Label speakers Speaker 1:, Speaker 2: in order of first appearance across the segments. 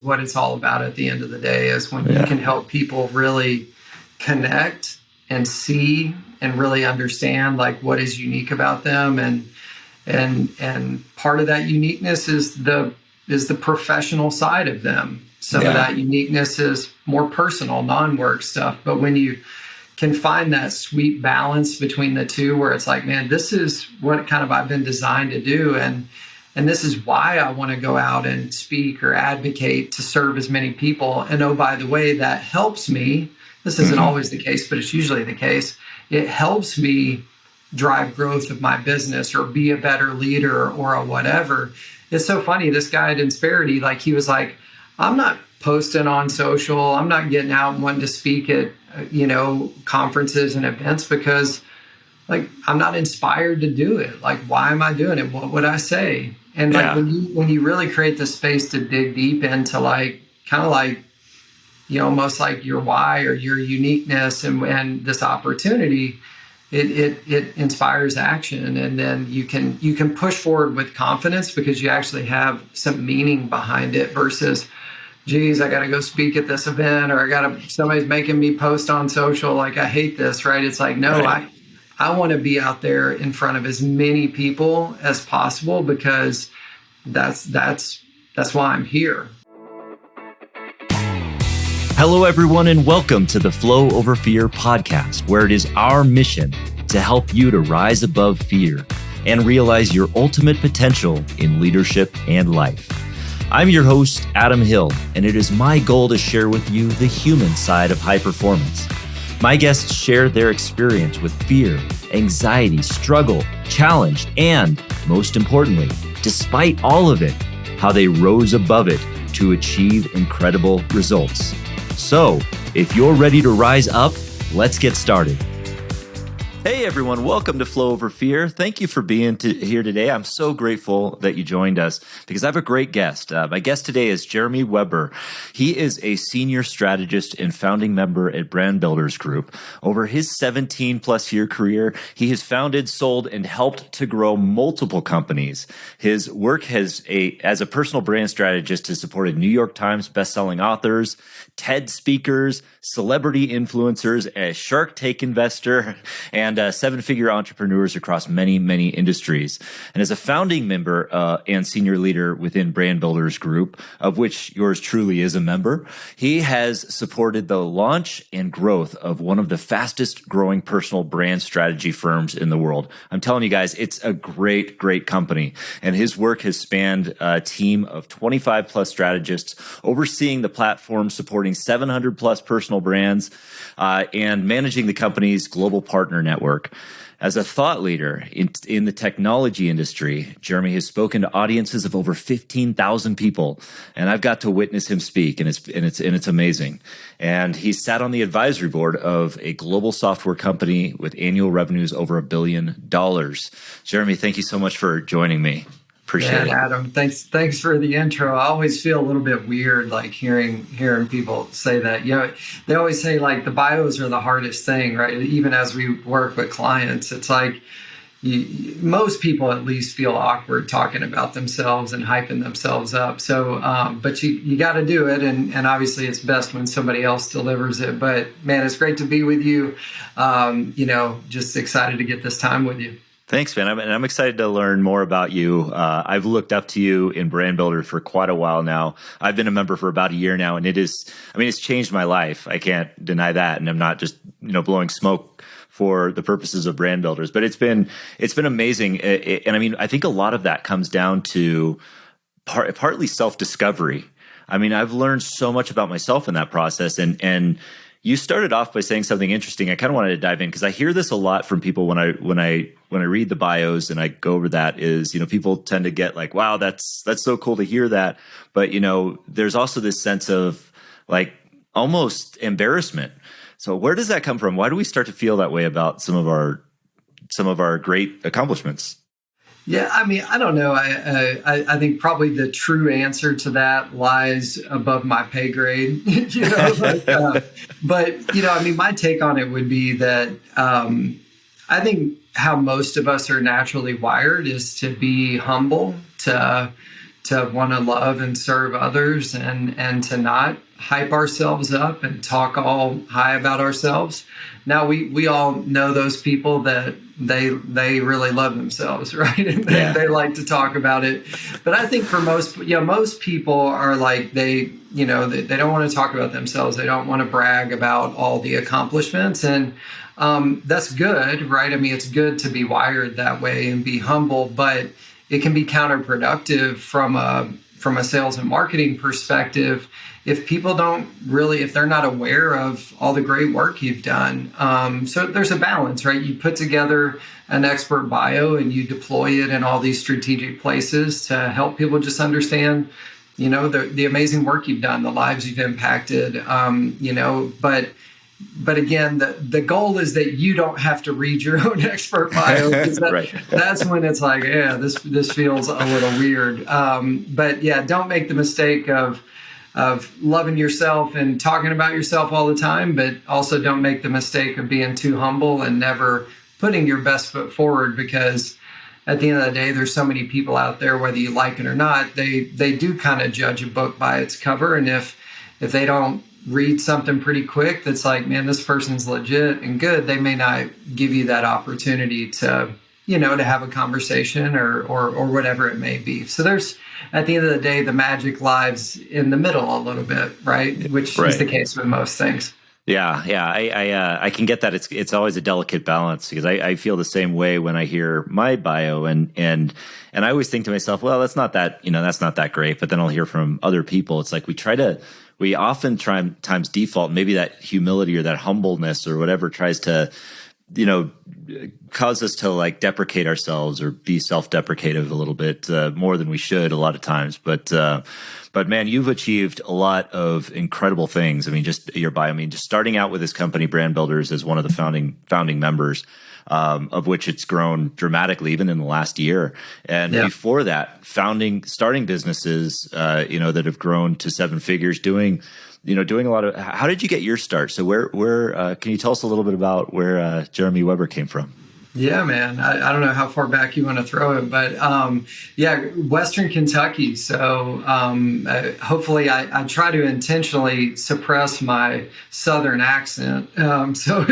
Speaker 1: what it's all about at the end of the day is when you can help people really connect and see and really understand like what is unique about them. And part of that uniqueness is the professional side of them. Some of that uniqueness is more personal, non-work stuff. But when you can find that sweet balance between the two, where it's like, man, this is what kind of I've been designed to do. And this is why I want to go out and speak or advocate to serve as many people. And oh, by the way, that helps me. This isn't always the case, but it's usually the case. It helps me drive growth of my business or be a better leader or a whatever. It's so funny. This guy at Insperity, like he was like, I'm not posting on social. I'm not getting out and wanting to speak at, conferences and events because like, I'm not inspired to do it. Like, why am I doing it? What would I say? And like when you really create the space to dig deep into like, kind of like, almost like your why or your uniqueness and this opportunity, it inspires action. And then you can push forward with confidence because you actually have some meaning behind it versus, geez, I got to go speak at this event or somebody's making me post on social. Like, I hate this, right? It's like, no, I want to be out there in front of as many people as possible because that's why I'm here.
Speaker 2: Hello, everyone, and welcome to the Flow Over Fear podcast, where it is our mission to help you to rise above fear and realize your ultimate potential in leadership and life. I'm your host, Adam Hill, and it is my goal to share with you the human side of high performance. My guests share their experience with fear, anxiety, struggle, challenge, and most importantly, despite all of it, how they rose above it to achieve incredible results. So, if you're ready to rise up, let's get started. Hey everyone, welcome to Flow Over Fear. Thank you for being here today. I'm so grateful that you joined us because I have a great guest. My guest today is Jeremy Weber. He is a senior strategist and founding member at Brand Builders Group. Over his 17 plus year career, he has founded, sold, and helped to grow multiple companies. His work as a personal brand strategist has supported New York Times bestselling authors, TED speakers, celebrity influencers, a Shark Tank investor, and seven-figure entrepreneurs across many, many industries. And as a founding member and senior leader within Brand Builders Group, of which yours truly is a member, he has supported the launch and growth of one of the fastest growing personal brand strategy firms in the world. I'm telling you guys, it's a great, great company. And his work has spanned a team of 25 plus strategists overseeing the platform, supporting 700 plus personal brands, and managing the company's global partner network. As a thought leader in the technology industry, Jeremy has spoken to audiences of over 15,000 people, and I've got to witness him speak, and it's amazing. And he sat on the advisory board of a global software company with annual revenues over $1 billion. Jeremy, thank you so much for joining me. Appreciate it.
Speaker 1: Adam, thanks for the intro. I always feel a little bit weird, like hearing people say that. They always say like the bios are the hardest thing, right? Even as we work with clients, it's like most people at least feel awkward talking about themselves and hyping themselves up. So, but you got to do it, and obviously it's best when somebody else delivers it. But man, it's great to be with you. Just excited to get this time with you.
Speaker 2: Thanks, man. I'm excited to learn more about you. I've looked up to you in Brand Builder for quite a while now. I've been a member for about a year now, and it's changed my life. I can't deny that. And I'm not just, blowing smoke for the purposes of Brand Builders, but it's been amazing. And I think a lot of that comes down to partly self-discovery. I've learned so much about myself in that process, and you started off by saying something interesting. I kind of wanted to dive in because I hear this a lot from people when I read the bios and I go over that is, people tend to get like, wow, that's so cool to hear that. But, there's also this sense of like almost embarrassment. So where does that come from? Why do we start to feel that way about some of our great accomplishments?
Speaker 1: Yeah, I don't know. I think probably the true answer to that lies above my pay grade. My take on it would be that I think how most of us are naturally wired is to be humble, to to want to love and serve others, and to not hype ourselves up and talk all high about ourselves. Now we all know those people that they really love themselves, right? And they like to talk about it. But I think for most people are like, they don't want to talk about themselves. They don't want to brag about all the accomplishments. And that's good, right? I mean, it's good to be wired that way and be humble, but it can be counterproductive from a sales and marketing perspective if people if they're not aware of all the great work you've done. So there's a balance, right? You put together an expert bio and you deploy it in all these strategic places to help people just understand, the amazing work you've done, the lives you've impacted, But again, the goal is that you don't have to read your own expert bio, because
Speaker 2: right.
Speaker 1: That's when it's like, this feels a little weird. But yeah, don't make the mistake of loving yourself and talking about yourself all the time, but also don't make the mistake of being too humble and never putting your best foot forward, because at the end of the day, there's so many people out there, whether you like it or not, they do kind of judge a book by its cover. And if they don't read something pretty quick that's like, man, this person's legit and good, they may not give you that opportunity to have a conversation or whatever it may be. So there's, at the end of the day, the magic lies in the middle a little bit, right? Which is the case with most things.
Speaker 2: Yeah. I can get that. It's always a delicate balance, because I feel the same way when I hear my bio, and I always think to myself, well, that's not that great. But then I'll hear from other people. It's like we oftentimes default, maybe that humility or that humbleness or whatever tries to, cause us to like deprecate ourselves or be self-deprecative a little bit more than we should a lot of times. But man, you've achieved a lot of incredible things. I mean, just your bio. I mean, just starting out with this company, Brand Builders, as one of the founding members, of which it's grown dramatically even in the last year. And before that, starting businesses, that have grown to seven figures, doing a lot of. How did you get your start? So where can you tell us a little bit about where Jeremy Weber came from?
Speaker 1: Yeah, man. I don't know how far back you want to throw it, but Western Kentucky. So hopefully I try to intentionally suppress my Southern accent. So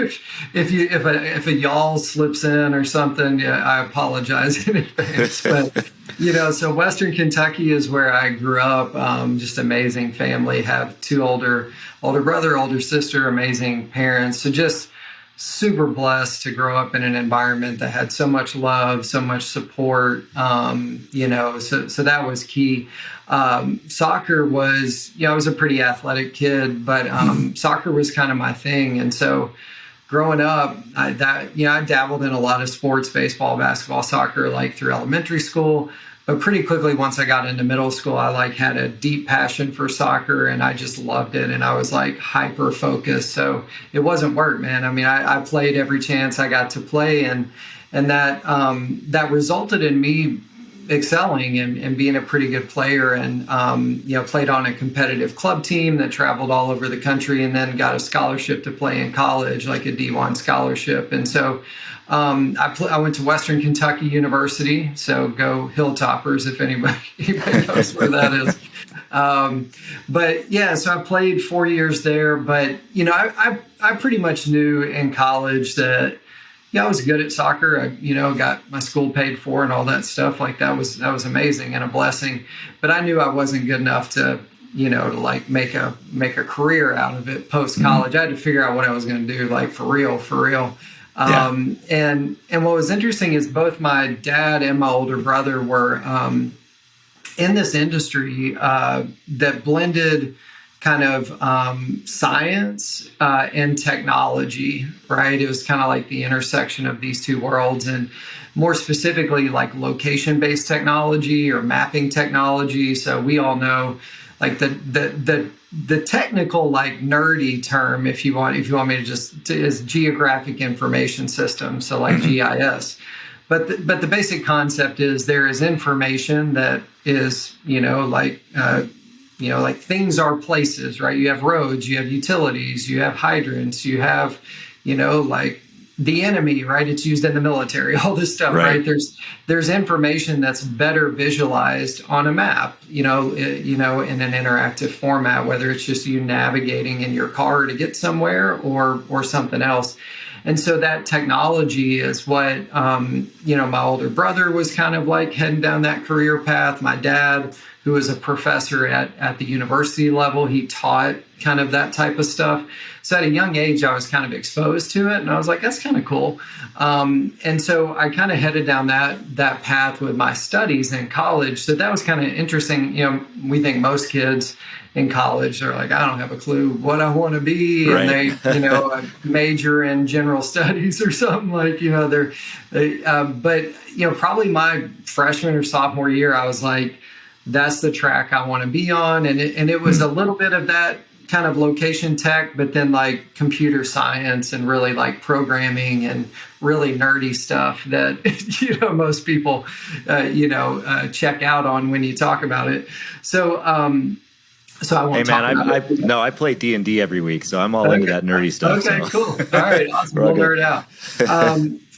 Speaker 1: if a y'all slips in or something, I apologize in advance. But so Western Kentucky is where I grew up. Just amazing family. Have two older brother, older sister, amazing parents. So just super blessed to grow up in an environment that had so much love, so much support, so that was key. Soccer was, I was a pretty athletic kid, but soccer was kind of my thing. And so growing up, I dabbled in a lot of sports, baseball, basketball, soccer, like through elementary school. But pretty quickly, once I got into middle school, I had a deep passion for soccer, and I just loved it. And I was hyper focused. So it wasn't work, man. I mean, I played every chance I got to play, and that resulted in me excelling and being a pretty good player, and played on a competitive club team that traveled all over the country, and then got a scholarship to play in college, like a D1 scholarship. And so I went to Western Kentucky University, so go Hilltoppers if anybody knows where that is. So I played 4 years there, but I pretty much knew in college that I was good at soccer. I got my school paid for and all that stuff. That was amazing and a blessing. But I knew I wasn't good enough to make a career out of it post college. I had to figure out what I was going to do, for real. And what was interesting is both my dad and my older brother were in this industry that blended kind of science and technology, right? It was kind of like the intersection of these two worlds, and more specifically location-based technology or mapping technology. So we all know the technical nerdy term, if you want me to is geographic information system. So GIS. But the basic concept is there is information that is, things are places, right? You have roads, you have utilities, you have hydrants, you have, the enemy, right? It's used in the military, all this stuff, right? There's information that's better visualized on a map, in an interactive format, whether it's just you navigating in your car to get somewhere or something else. And so that technology is what, my older brother was kind of like heading down that career path. My dad, who was a professor at the university level, he taught kind of that type of stuff. So at a young age, I was kind of exposed to it, and I was like, that's kind of cool. And so I kind of headed down that path with my studies in college. So that was kind of interesting. We think most kids in college are like, I don't have a clue what I want to be. Right. And they, major in general studies or something like, but probably my freshman or sophomore year, I was like, that's the track I want to be on. And it was a little bit of that kind of location tech, but then like computer science and really like programming and really nerdy stuff that, most people, check out on when you talk about it. So I won't talk about it.
Speaker 2: I play D&D every week, so I'm all into that nerdy stuff.
Speaker 1: Okay, cool. All right, awesome. We'll nerd out.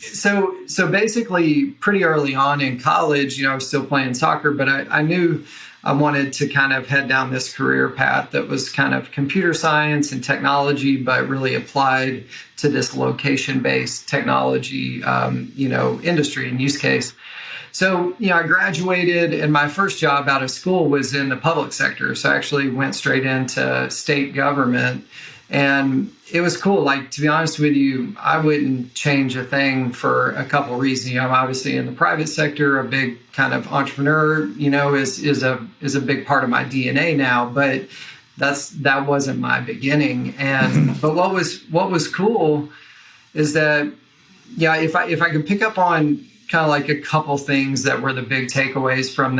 Speaker 1: So basically, pretty early on in college, I was still playing soccer, but I knew I wanted to kind of head down this career path that was kind of computer science and technology, but really applied to this location-based technology, industry and use case. So, I graduated, and my first job out of school was in the public sector. So I actually went straight into state government, and it was cool. Like, to be honest with you, I wouldn't change a thing for a couple of reasons. I'm obviously in the private sector, a big kind of entrepreneur, is a big part of my DNA now, but that wasn't my beginning. And, but what was cool is that, if I could pick up on kind of like a couple things that were the big takeaways from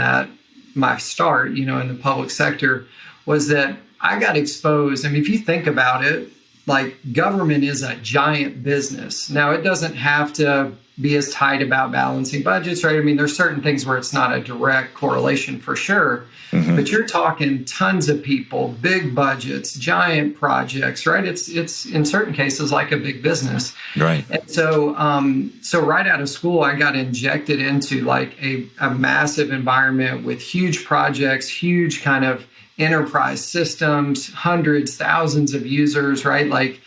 Speaker 1: my start, in the public sector, was that I got exposed. I mean, if you think about it, like government is a giant business. Now, it doesn't have to be as tight about balancing budgets, right? I mean, there's certain things where it's not a direct correlation for sure, but you're talking tons of people, big budgets, giant projects, right? It's in certain cases like a big business.
Speaker 2: Right.
Speaker 1: And so, right out of school, I got injected into like a massive environment with huge projects, huge kind of enterprise systems, hundreds, thousands of users, right? Like,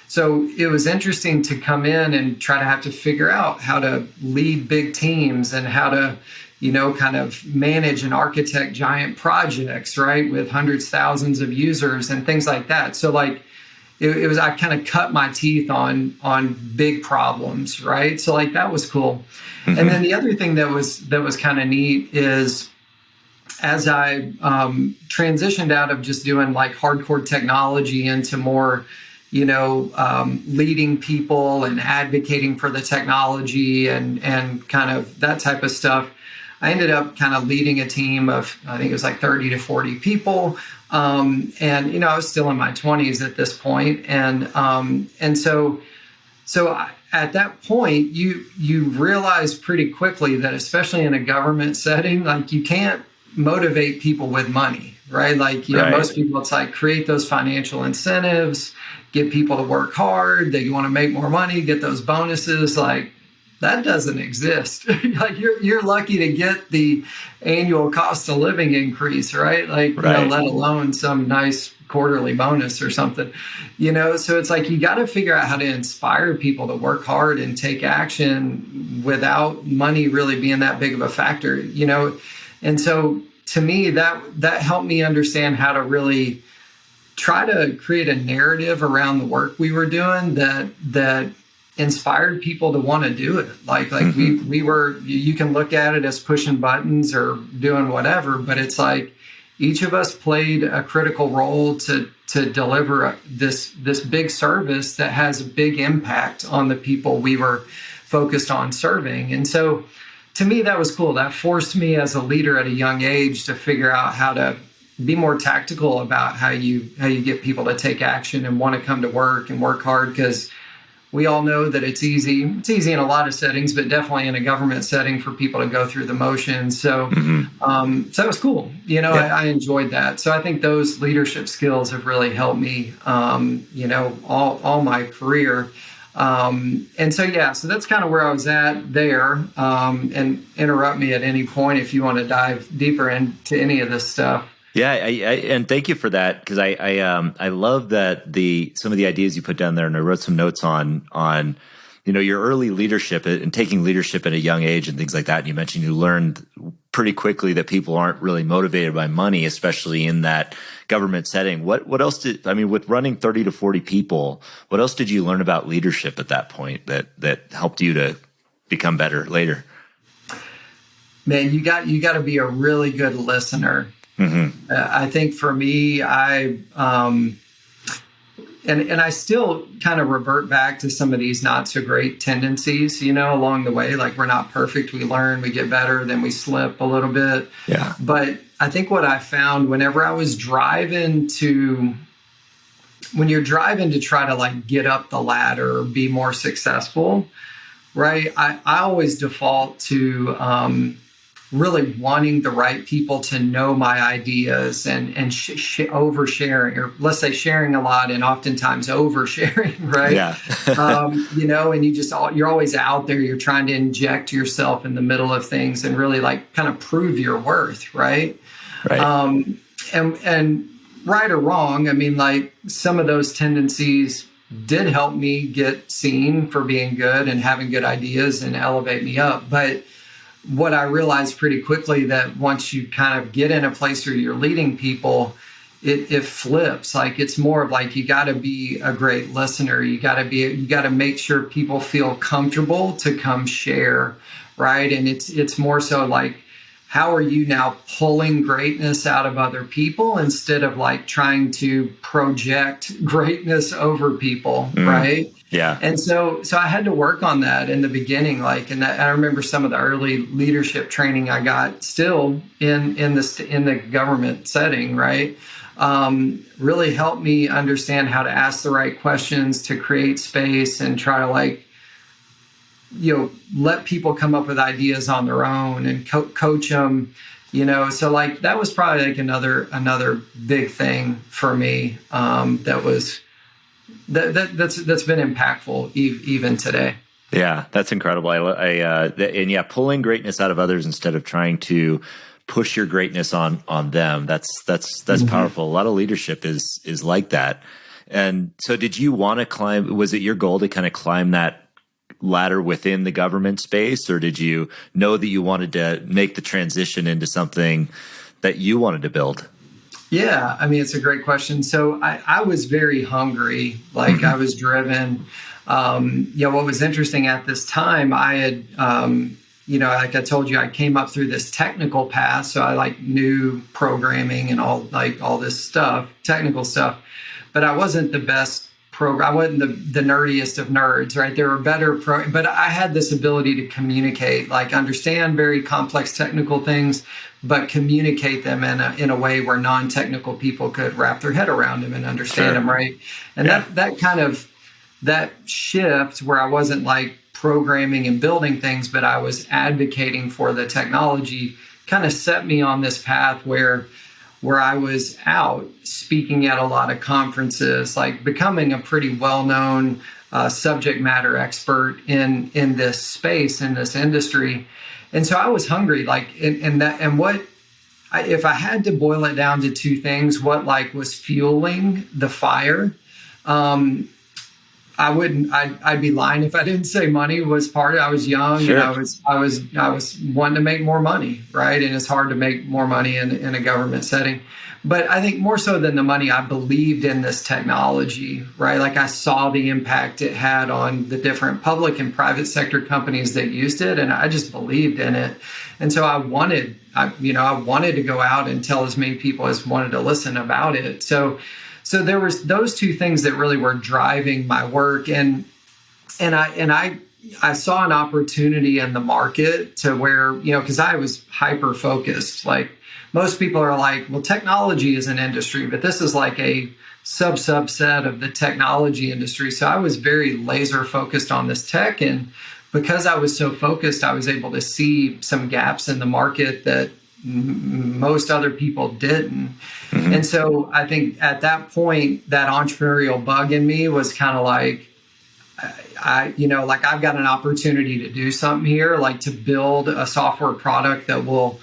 Speaker 1: so it was interesting to come in and try to have to figure out how to lead big teams and how to, kind of manage and architect giant projects, right? With hundreds, thousands of users and things like that. So like, it was, I kind of cut my teeth on big problems, right? So like, that was cool. And then the other thing that was kind of neat is, as I transitioned out of just doing like hardcore technology into more, leading people and advocating for the technology and kind of that type of stuff, I ended up kind of leading a team of, I think it was like 30 to 40 people. And, I was still in my 20s at this point. And so at that point, you realize pretty quickly that, especially in a government setting, like you can't motivate people with money, right? Like, most people, it's like create those financial incentives, get people to work hard. They want to make more money, get those bonuses. Like, that doesn't exist. Like, you're lucky to get the annual cost of living increase, right? Like, let alone some nice quarterly bonus or something, so it's like, you got to figure out how to inspire people to work hard and take action without money really being that big of a factor, And so to me, that helped me understand how to really try to create a narrative around the work we were doing that inspired people to want to do it. Like we were, you can look at it as pushing buttons or doing whatever, but it's like each of us played a critical role to deliver this big service that has a big impact on the people we were focused on serving. And so to me, that was cool. That forced me as a leader at a young age to figure out how to be more tactical about how you get people to take action and want to come to work and work hard, because we all know that it's easy. It's easy in a lot of settings, but definitely in a government setting for people to go through the motions. So, so that was cool. I enjoyed that. So I think those leadership skills have really helped me, all my career. And so, yeah, so that's kind of where I was at there. And interrupt me at any point if you want to dive deeper into any of this stuff.
Speaker 2: Yeah, and thank you for that, because I love that some of the ideas you put down there, and I wrote some notes on your early leadership and taking leadership at a young age and things like that. And you mentioned you learned pretty quickly that people aren't really motivated by money, especially in that government setting. What else with running 30 to 40 people, what else did you learn about leadership at that point that helped you to become better later?
Speaker 1: Man, you got to be a really good listener. Mm-hmm. I think for me, and I still kind of revert back to some of these not so great tendencies, along the way. Like, we're not perfect. We learn, we get better, then we slip a little bit.
Speaker 2: Yeah.
Speaker 1: But I think what I found whenever I was when you're driving to try to like get up the ladder or be more successful, right? I always default to, really wanting the right people to know my ideas and oversharing, or let's say sharing a lot and oftentimes oversharing, right?
Speaker 2: Yeah.
Speaker 1: And you're always out there. You're trying to inject yourself in the middle of things and really like kind of prove your worth, right?
Speaker 2: Right.
Speaker 1: And right or wrong, I mean, like, some of those tendencies did help me get seen for being good and having good ideas and elevate me up. But what I realized pretty quickly, that once you kind of get in a place where you're leading people, it flips. Like, it's more of like, you got to be a great listener. You got to make sure people feel comfortable to come share, right? And it's more so like, how are you now pulling greatness out of other people instead of like trying to project greatness over people, right?
Speaker 2: Yeah.
Speaker 1: And so I had to work on that in the beginning, and I remember some of the early leadership training I got still in the government setting, right? Really helped me understand how to ask the right questions, to create space and try to let people come up with ideas on their own and coach them, so like that was probably like another big thing for me. That's been impactful even today.
Speaker 2: Yeah, that's incredible. Pulling greatness out of others instead of trying to push your greatness on them. That's mm-hmm. powerful. A lot of leadership is like that. And so did you want to climb, was it your goal to kind of climb that ladder within the government space, or did you know that you wanted to make the transition into something that you wanted to build?
Speaker 1: Yeah, I mean, it's a great question. So I was very hungry, like mm-hmm. I was driven. What was interesting at this time, I had, like I told you, I came up through this technical path. So I knew programming and all this stuff, technical stuff, but I wasn't the best I wasn't the nerdiest of nerds, right? There were better but I had this ability to communicate, understand very complex technical things, but communicate them in a way where non-technical people could wrap their head around them and understand them, right? And that shift where I wasn't programming and building things, but I was advocating for the technology, kind of set me on this path where I was out speaking at a lot of conferences, becoming a pretty well-known subject matter expert in this space, in this industry. And so I was hungry, if I had to boil it down to two things, what was fueling the fire, I'd be lying if I didn't say money was part of it. I was young, sure. And I was wanting to make more money, right? And it's hard to make more money in a government setting. But I think more so than the money, I believed in this technology, right? I saw the impact it had on the different public and private sector companies that used it, and I just believed in it. And so I wanted to go out and tell as many people as wanted to listen about it. So there was those two things that really were driving my work, and I saw an opportunity in the market to where, because I was hyper focused. Most people are well, technology is an industry, but this is a subset of the technology industry. So I was very laser focused on this tech, and because I was so focused, I was able to see some gaps in the market that most other people didn't. Mm-hmm. And so I think at that point, that entrepreneurial bug in me was kind of like I've got an opportunity to do something here, like to build a software product that will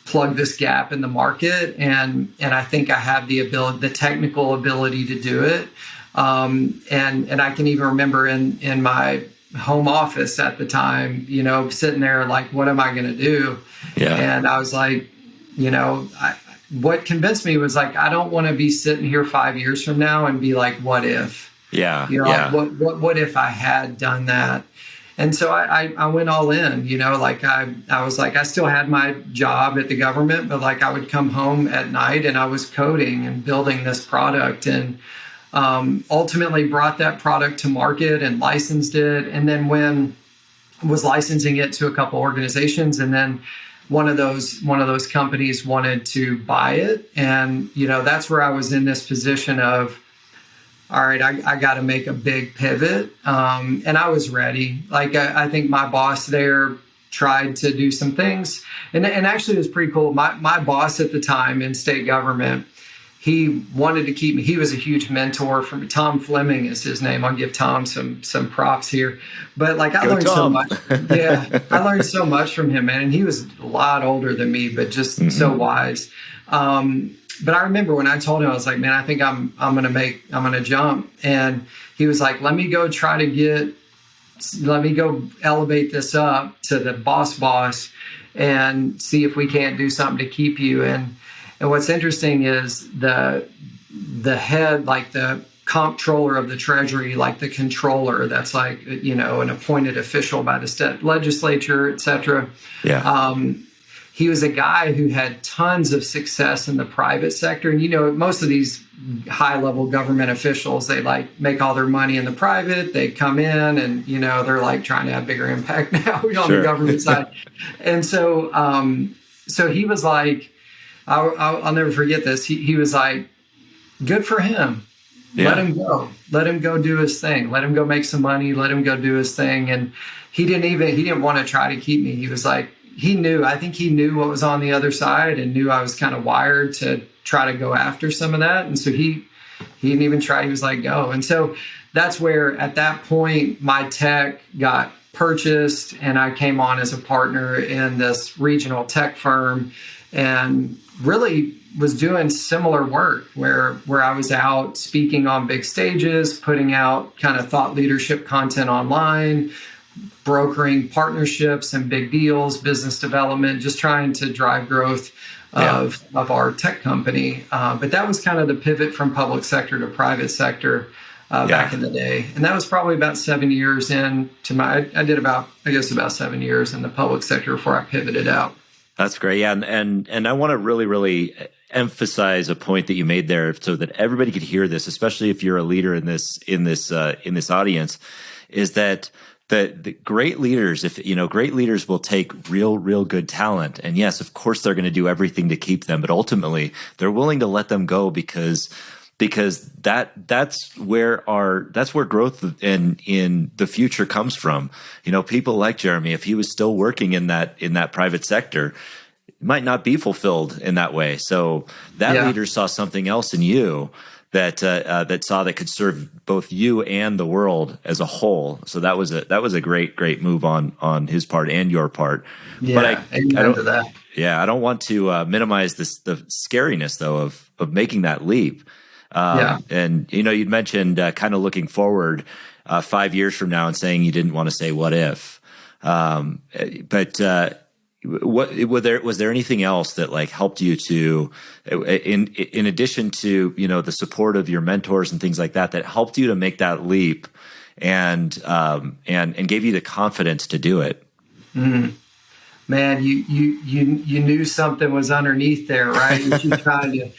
Speaker 1: plug this gap in the market. And I think I have the technical ability to do it. And I can even remember in my home office at the time, sitting there like, what am I going to do?
Speaker 2: Yeah.
Speaker 1: And I was like, what convinced me was like, I don't want to be sitting here 5 years from now and be like, what if?
Speaker 2: Yeah.
Speaker 1: Like, what if I had done that? And so I went all in, like I was like, I still had my job at the government, but like I would come home at night and I was coding and building this product, and ultimately brought that product to market and licensed it. And then when was licensing it to a couple organizations, and then one of those companies wanted to buy it. And, that's where I was in this position of, all right, I got to make a big pivot. And I was ready. Like, I think my boss there tried to do some things. And actually, it was pretty cool. My boss at the time in state government, he wanted to keep me. He was a huge mentor for me. Tom Fleming is his name. I'll give Tom some props here. But like, I learned so much. Yeah, I learned so much from him, man. And he was a lot older than me, but just so wise. But I remember when I told him, I was like, man, I think I'm going to jump. And he was like, let me go elevate this up to the boss and see if we can't do something to keep you. And what's interesting is the head, like the comptroller of the Treasury, like the controller, that's like, an appointed official by the state legislature, et cetera.
Speaker 2: Yeah.
Speaker 1: He was a guy who had tons of success in the private sector. And, most of these high-level government officials, they like make all their money in the private. They come in and, they're like trying to have bigger impact now on the government side. And so he was like, I'll never forget this. He was like, good for him. Yeah. Let him go. Let him go do his thing. Let him go make some money. Let him go do his thing. And he didn't want to try to keep me. He was like, I think he knew what was on the other side and knew I was kind of wired to try to go after some of that. And so he didn't even try. He was like, go. And so that's where at that point, my tech got purchased and I came on as a partner in this regional tech firm and really was doing similar work where I was out speaking on big stages, putting out kind of thought leadership content online, brokering partnerships and big deals, business development, just trying to drive growth of our tech company. But that was kind of the pivot from public sector to private sector back in the day. And that was probably about 7 years into I did about 7 years in the public sector before I pivoted out.
Speaker 2: That's great. Yeah. And I want to really, really emphasize a point that you made there so that everybody could hear this, especially if you're a leader in this audience, is that the great leaders, great leaders will take real good talent. And yes, of course, they're going to do everything to keep them, but ultimately they're willing to let them go because that's where growth in the future comes from. People like Jeremy, if he was still working in that private sector, might not be fulfilled in that way. So that leader saw something else in you that could serve both you and the world as a whole. So that was a great move on his part and your part.
Speaker 1: Yeah,
Speaker 2: but
Speaker 1: amen to that.
Speaker 2: Yeah, I don't want to minimize the scariness though of making that leap. And you'd mentioned kind of looking forward 5 years from now and saying you didn't want to say what if, but was there anything else that like helped you to, in addition to the support of your mentors and things like that helped you to make that leap and gave you the confidence to do it?
Speaker 1: Mm-hmm. Man, you knew something was underneath there, right? You trying to,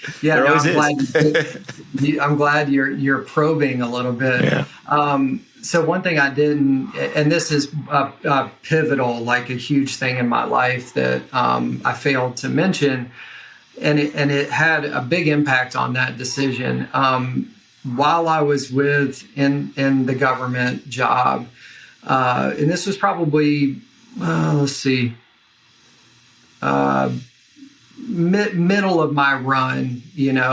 Speaker 1: I'm glad you're probing a little bit. Yeah. So one thing I didn't, and this is pivotal, like a huge thing in my life that I failed to mention, and it had a big impact on that decision. While I was in the government job, and this was probably, middle of my run,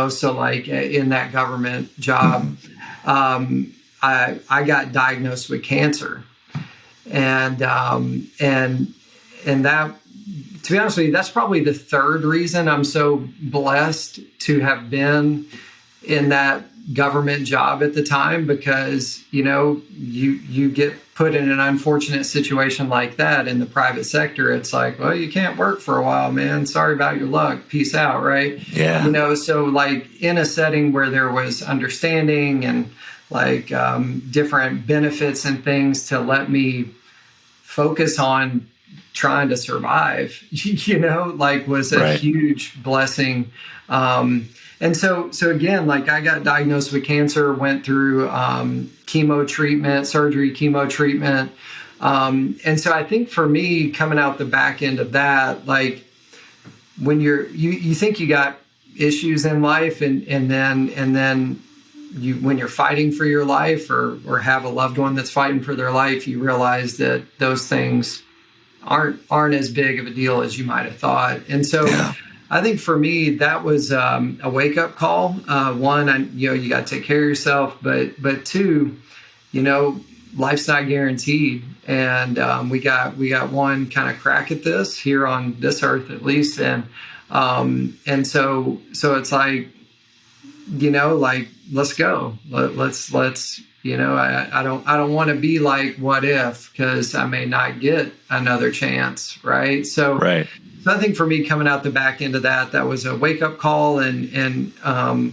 Speaker 1: so like in that government job, I got diagnosed with cancer, and that, to be honest with you, that's probably the third reason I'm so blessed to have been in that government job at the time, because, you get put in an unfortunate situation like that in the private sector. It's like, well, you can't work for a while, man. Sorry about your luck. Peace out. Right.
Speaker 2: Yeah.
Speaker 1: So like in a setting where there was understanding and like different benefits and things to let me focus on trying to survive, was a huge blessing. And so again, like I got diagnosed with cancer, went through chemo treatment. And so I think for me, coming out the back end of that, like when you think you got issues in life, and then when you're fighting for your life or have a loved one that's fighting for their life, you realize that those things aren't as big of a deal as you might have thought. And so I think for me, that was a wake up call. One, you got to take care of yourself, but two, life's not guaranteed. And we got one kind of crack at this here on this earth, at least. And so it's like, let's go. Let's I don't want to be like, what if, because I may not get another chance. Right. So I think for me, coming out the back end of that was a wake up call. And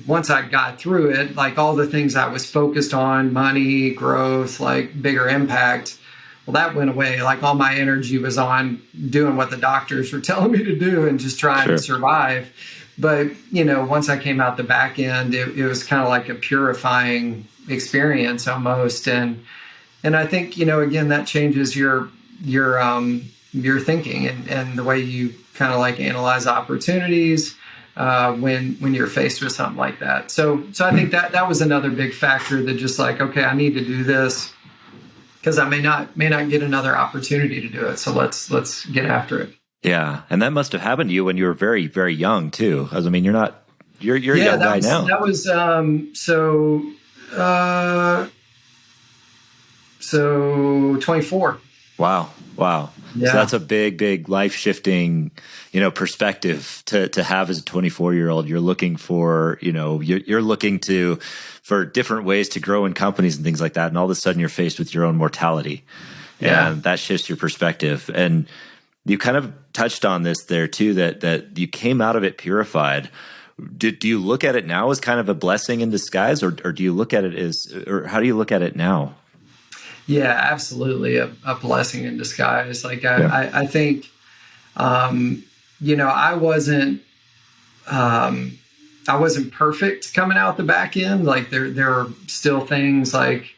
Speaker 1: once I got through it, like all the things I was focused on, money, growth, like bigger impact, well, that went away. Like all my energy was on doing what the doctors were telling me to do and just trying to survive. But, once I came out the back end, it was kind of like a purifying experience almost. And I think, again, that changes your thinking and the way you kind of like analyze opportunities when you're faced with something like that. So I think that was another big factor that just like, okay, I need to do this because I may not get another opportunity to do it. So let's get after it.
Speaker 2: Yeah. And that must have happened to you when you were very, very young too. I mean, you're a young guy now.
Speaker 1: That was, so 24.
Speaker 2: Wow. Yeah. So that's a big life shifting, perspective to have as a 24-year-old. You're looking for, you're looking for different ways to grow in companies and things like that. And all of a sudden you're faced with your own mortality. And that shifts your perspective. And you kind of touched on this there too, that you came out of it purified. Do you look at it now as kind of a blessing in disguise, or do you look at it or how do you look at it now?
Speaker 1: Yeah, absolutely. A blessing in disguise. Like I think, I wasn't perfect coming out the back end. Like there are still things like,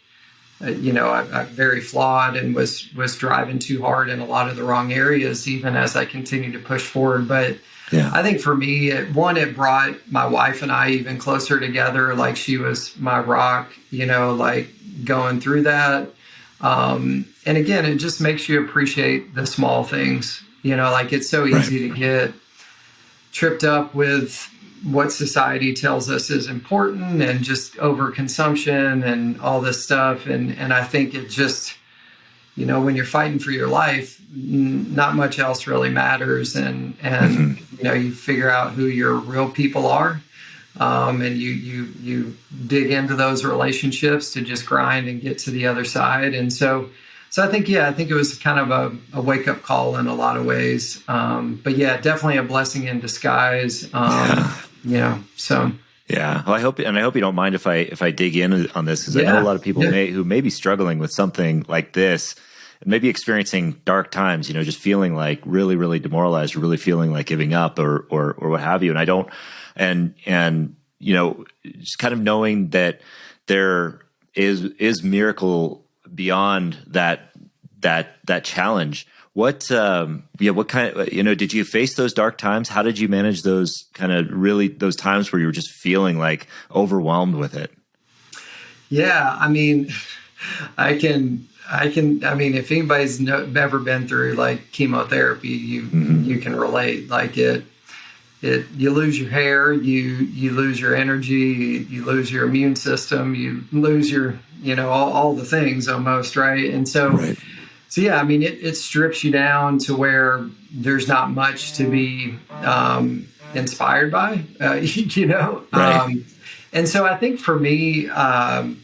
Speaker 1: I'm very flawed and was driving too hard in a lot of the wrong areas, even as I continue to push forward. But I think for me, it brought my wife and I even closer together. Like she was my rock, like going through that. And again, it just makes you appreciate the small things, like it's so easy to get tripped up with what society tells us is important and just overconsumption and all this stuff. And I think it just, when you're fighting for your life, not much else really matters. And you figure out who your real people are. And you dig into those relationships to just grind and get to the other side. And so I think it was kind of a wake up call in a lot of ways. But definitely a blessing in disguise. So.
Speaker 2: Yeah. Well, I hope you don't mind if I dig in on this, because I know a lot of people who may be struggling with something like this and maybe experiencing dark times, just feeling like really, really demoralized, or really feeling like giving up or what have you. And just kind of knowing that there is miracle beyond that challenge. What kind of, did you face those dark times? How did you manage those those times where you were just feeling like overwhelmed with it?
Speaker 1: Yeah. I mean, if anybody's ever been through like chemotherapy, you can relate. Like you lose your hair, you lose your energy, you lose your immune system, you lose your all the things almost. Right. And so,
Speaker 2: Right.
Speaker 1: so yeah, I mean, it strips you down to where there's not much to be inspired by,
Speaker 2: Right.
Speaker 1: and so I think for me, like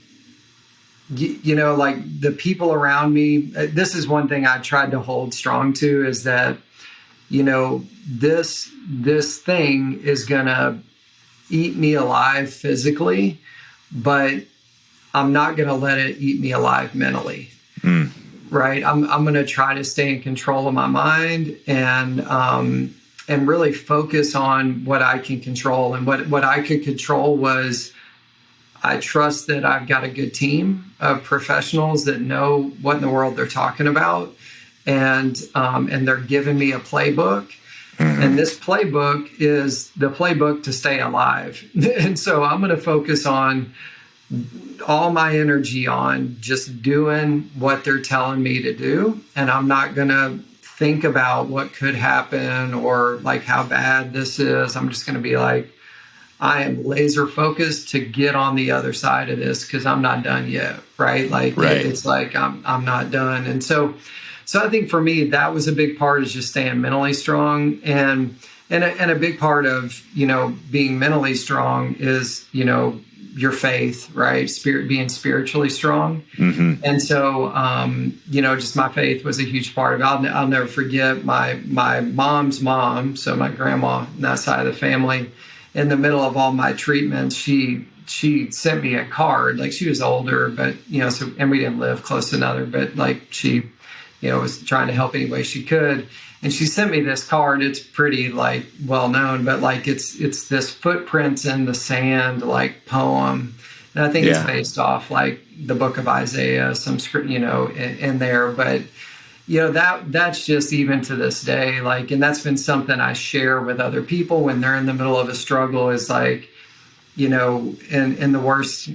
Speaker 1: the people around me, this is one thing I tried to hold strong to, is that, this thing is going to eat me alive physically, but I'm not going to let it eat me alive mentally. Right. I'm going to try to stay in control of my mind and really focus on what I can control. And what I could control was, I trust that I've got a good team of professionals that know what in the world they're talking about. And they're giving me a playbook. And this playbook is the playbook to stay alive. And so I'm going to focus on all my energy on just doing what they're telling me to do. And I'm not going to think about what could happen or like how bad this is. I'm just going to be like, I am laser focused to get on the other side of this, because I'm not done yet. Right. Like, It's like, I'm not done. And so I think for me, that was a big part, is just staying mentally strong. And a big part of, being mentally strong is, your faith, right? Being spiritually strong. And so, just my faith was a huge part of it. I'll never forget my mom's mom. So my grandma on that side of the family, in the middle of all my treatments, she sent me a card. Like, she was older, but, and we didn't live close to another, but like she, was trying to help any way she could. And she sent me this card. It's pretty like well known, but like it's this footprints in the sand like poem, and I think it's based off like the book of Isaiah, some script, in there. But that's just, even to this day, like, and that's been something I share with other people when they're in the middle of a struggle. Is like, in the worst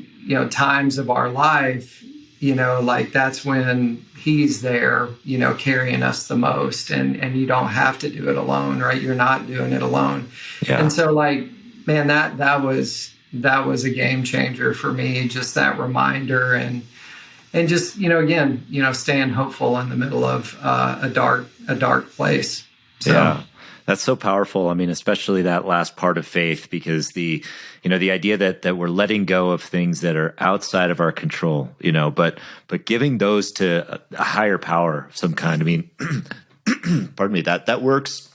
Speaker 1: times of our life, like that's when he's there, carrying us the most, and you don't have to do it alone, right? You're not doing it alone. Yeah. And so like, man, that was a game changer for me, just that reminder, and just, again, staying hopeful in the middle of a dark place. So.
Speaker 2: Yeah. That's so powerful. I mean, especially that last part of faith, because the idea that we're letting go of things that are outside of our control, but giving those to a higher power of some kind. I mean, pardon me, that works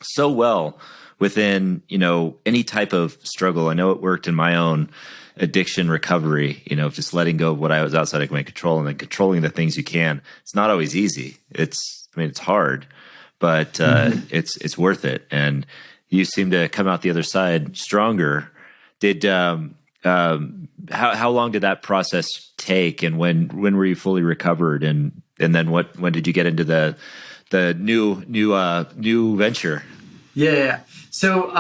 Speaker 2: so well within, any type of struggle. I know it worked in my own addiction recovery, just letting go of what I was outside of my control and then controlling the things you can. It's not always easy. It's hard. But it's worth it, and you seem to come out the other side stronger. Did how long did that process take, and when were you fully recovered, and then when did you get into the new venture?
Speaker 1: Yeah. So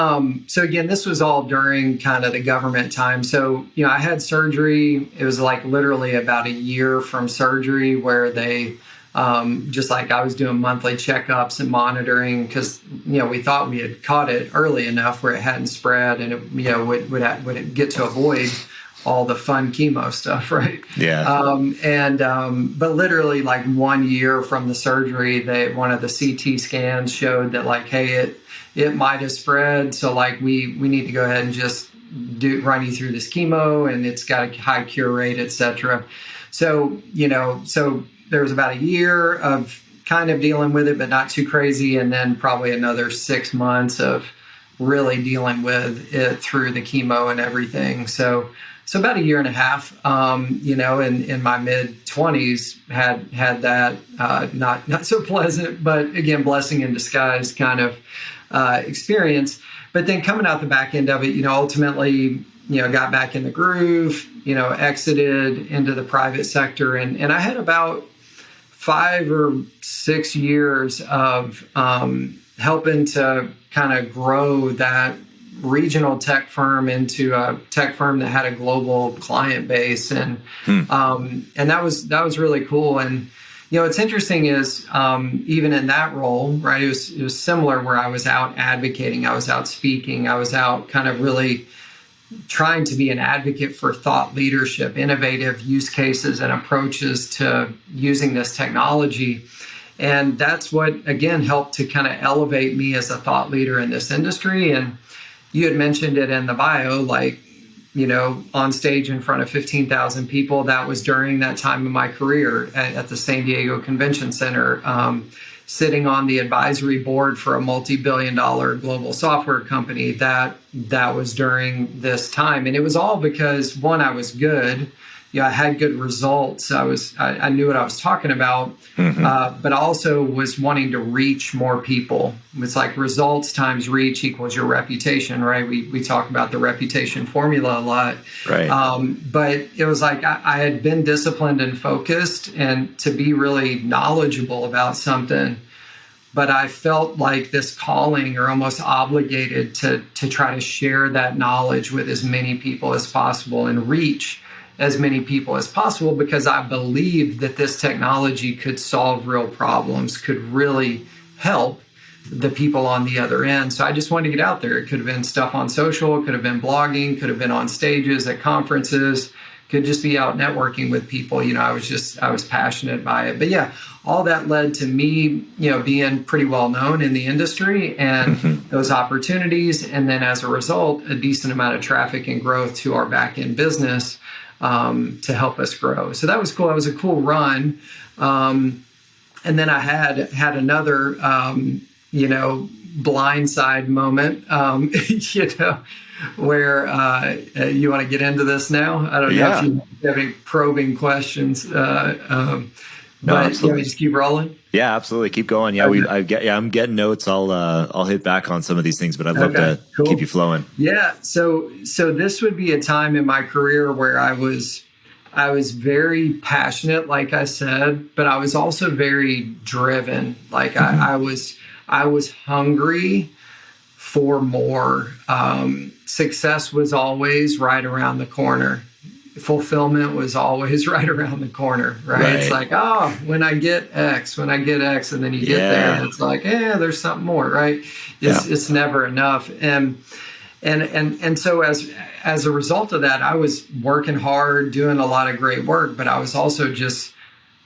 Speaker 1: again, this was all during kind of the government time. So I had surgery. It was like literally about a year from surgery, where they. Just like I was doing monthly checkups and monitoring, because we thought we had caught it early enough where it hadn't spread, and it would get to avoid all the fun chemo stuff, right?
Speaker 2: Yeah.
Speaker 1: But literally like 1 year from the surgery, one of the CT scans showed that like, hey, it might have spread, so like we need to go ahead and just run you through this chemo, and it's got a high cure rate, etc. So there was about a year of kind of dealing with it, but not too crazy. And then probably another 6 months of really dealing with it through the chemo and everything. So about a year and a half, in my mid 20s had that, not so pleasant, but again, blessing in disguise kind of, experience. But then coming out the back end of it, ultimately, got back in the groove, exited into the private sector. And I had about 5 or 6 years of helping to kind of grow that regional tech firm into a tech firm that had a global client base, and that was really cool. And what's interesting is even in that role, right? It was similar, where I was out advocating, I was out speaking, I was out kind of really trying to be an advocate for thought leadership, innovative use cases and approaches to using this technology. And that's what, again, helped to kind of elevate me as a thought leader in this industry. And you had mentioned it in the bio, like, on stage in front of 15,000 people. That was during that time of my career at the San Diego Convention Center, sitting on the advisory board for a multi-billion-dollar global software company. That was during this time. And it was all because, one, I was good. I had good results. I knew what I was talking about, but I also was wanting to reach more people. It's like results times reach equals your reputation, right? We talk about the reputation formula a lot.
Speaker 2: Right.
Speaker 1: But it was like I had been disciplined and focused and to be really knowledgeable about something, but I felt like this calling or almost obligated to try to share that knowledge with as many people as possible and reach as many people as possible, because I believed that this technology could solve real problems, could really help the people on the other end. So I just wanted to get out there. It could have been stuff on social, it could have been blogging, could have been on stages at conferences, could just be out networking with people. I was passionate by it. But yeah, all that led to me, being pretty well known in the industry and those opportunities. And then as a result, a decent amount of traffic and growth to our back end business to help us grow. So that was cool. That was a cool run. And then I had another, blindside moment, where you want to get into this now? I don't know if you have any probing questions, but we just keep rolling.
Speaker 2: Yeah, absolutely. Keep going. Yeah, okay. I'm getting notes. I'll hit back on some of these things, but I'd love to keep you flowing.
Speaker 1: Yeah. So this would be a time in my career where I was very passionate, like I said, but I was also very driven. Like I was hungry for more. Success was always right around the corner. Fulfillment was always right around the corner, right? It's like, when I get X, and then you get there, and it's like, there's something more, right? It's never enough. And so as a result of that, I was working hard, doing a lot of great work, but I was also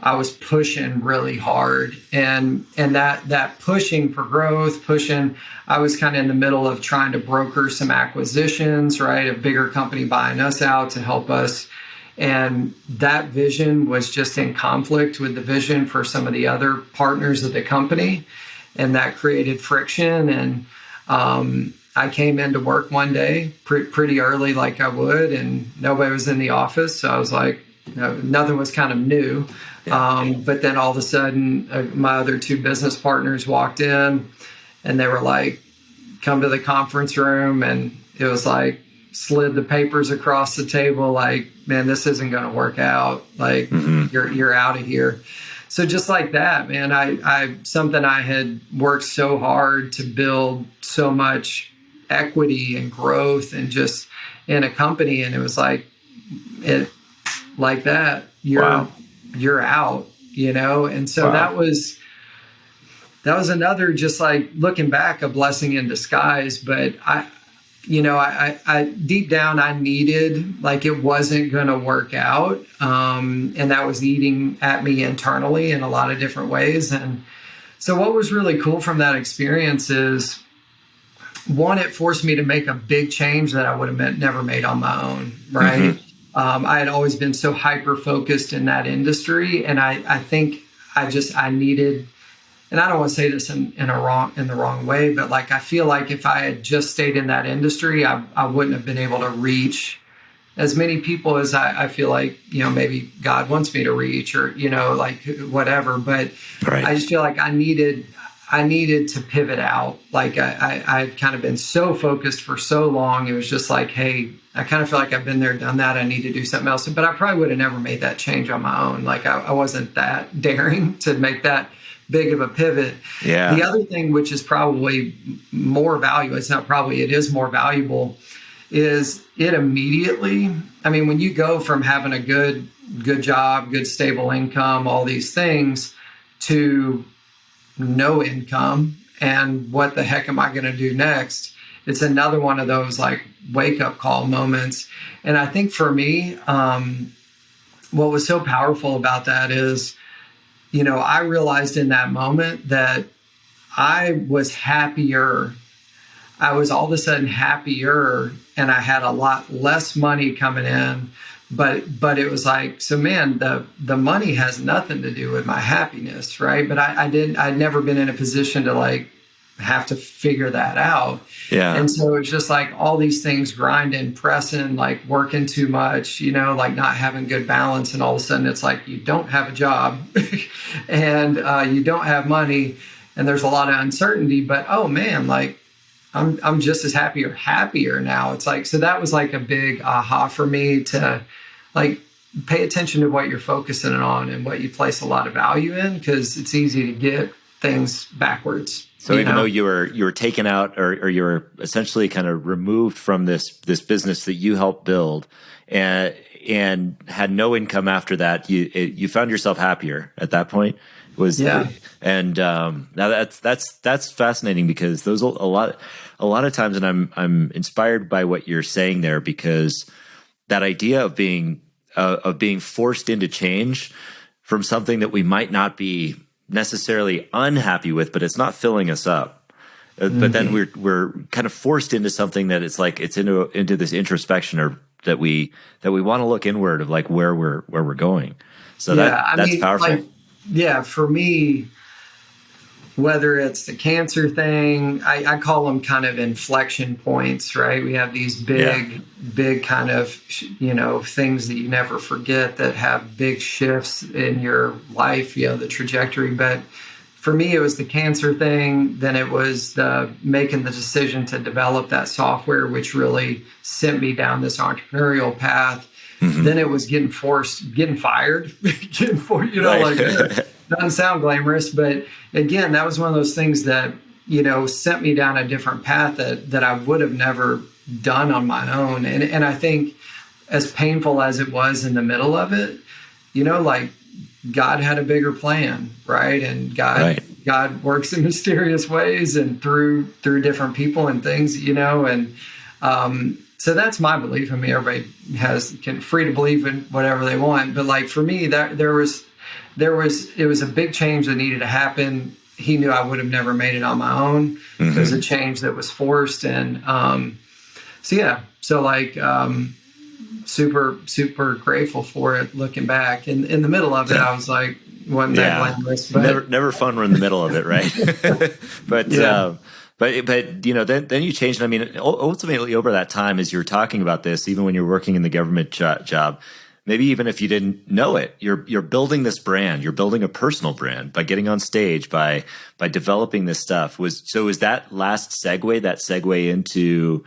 Speaker 1: I was pushing really hard, and that pushing for growth, I was kind of in the middle of trying to broker some acquisitions, right? A bigger company buying us out to help us. And that vision was just in conflict with the vision for some of the other partners of the company. And that created friction. And I came into work one day pretty early, like I would, and nobody was in the office. So I was like, nothing was kind of new. But then all of a sudden, my other two business partners walked in, and they were like, come to the conference room. And it was like, slid the papers across the table, like, man, this isn't going to work out. Like, you're out of here. So just like that, man, I something I had worked so hard to build so much equity and growth and just in a company. And it was like, that, you're out, And so that was another, just like looking back, a blessing in disguise. But I deep down, I needed, like, it wasn't going to work out. And that was eating at me internally in a lot of different ways. And so what was really cool from that experience is, one, it forced me to make a big change that I would have never made on my own. Right. I had always been so hyper-focused in that industry. And I think I needed, and I don't want to say this in the wrong way, but like, I feel like if I had just stayed in that industry, I wouldn't have been able to reach as many people as I feel like, maybe God wants me to reach, or, like whatever. But I just feel like I needed to pivot out. Like I'd kind of been so focused for so long. It was just like, hey, I kind of feel like I've been there, done that. I need to do something else. But I probably would have never made that change on my own. Like I wasn't that daring to make that big of a pivot. Yeah. The other thing, which is probably more valuable, it is more valuable, is it immediately, when you go from having a good job, good stable income, all these things, to no income and what the heck am I going to do next, it's another one of those like wake up call moments. And I think for me, what was so powerful about that is, I realized in that moment that I was happier. I was all of a sudden happier, and I had a lot less money coming in. But it was like, so man, the money has nothing to do with my happiness, right? But I'd never been in a position to like have to figure that out.
Speaker 2: Yeah.
Speaker 1: And so it's just like all these things grinding, pressing, like working too much, like not having good balance. And all of a sudden it's like, you don't have a job and you don't have money and there's a lot of uncertainty, but oh man, like I'm just as happier now. It's like, so that was like a big aha for me to like pay attention to what you're focusing on and what you place a lot of value in, because it's easy to get things backwards.
Speaker 2: So even though you were taken out or you were essentially kind of removed from this business that you helped build and had no income after that, you found yourself happier at that point. And now that's fascinating, because those a lot of times, and I'm inspired by what you're saying there, because that idea of being forced into change from something that we might not be necessarily unhappy with, but it's not filling us up. But then we're kind of forced into something that it's like it's into this introspection, or that we want to look inward of like where we're going. So that's powerful.
Speaker 1: Like, for me, whether it's the cancer thing, I call them kind of inflection points, right? We have these big kind of, things that you never forget that have big shifts in your life, the trajectory. But for me, it was the cancer thing. Then it was making the decision to develop that software, which really sent me down this entrepreneurial path. Mm-hmm. Then it was getting fired, doesn't sound glamorous, but again, that was one of those things that, sent me down a different path that I would have never done on my own. And I think as painful as it was in the middle of it, like God had a bigger plan, right? And God works in mysterious ways and through different people and things, and so that's my belief. I mean, everybody can free to believe in whatever they want, but like for me, that it was a big change that needed to happen. He knew I would have never made it on my own. Mm-hmm. It was a change that was forced, and super, super grateful for it. Looking back, in the middle of it, I was like, wasn't that glamorous? But
Speaker 2: never fun. We're in the middle of it, right? But then you changed. I mean, ultimately over that time, as you were talking about this, even when you're working in the government job, maybe even if you didn't know it, you're building this brand. You're building a personal brand by getting on stage, by developing this stuff. Was that last segue into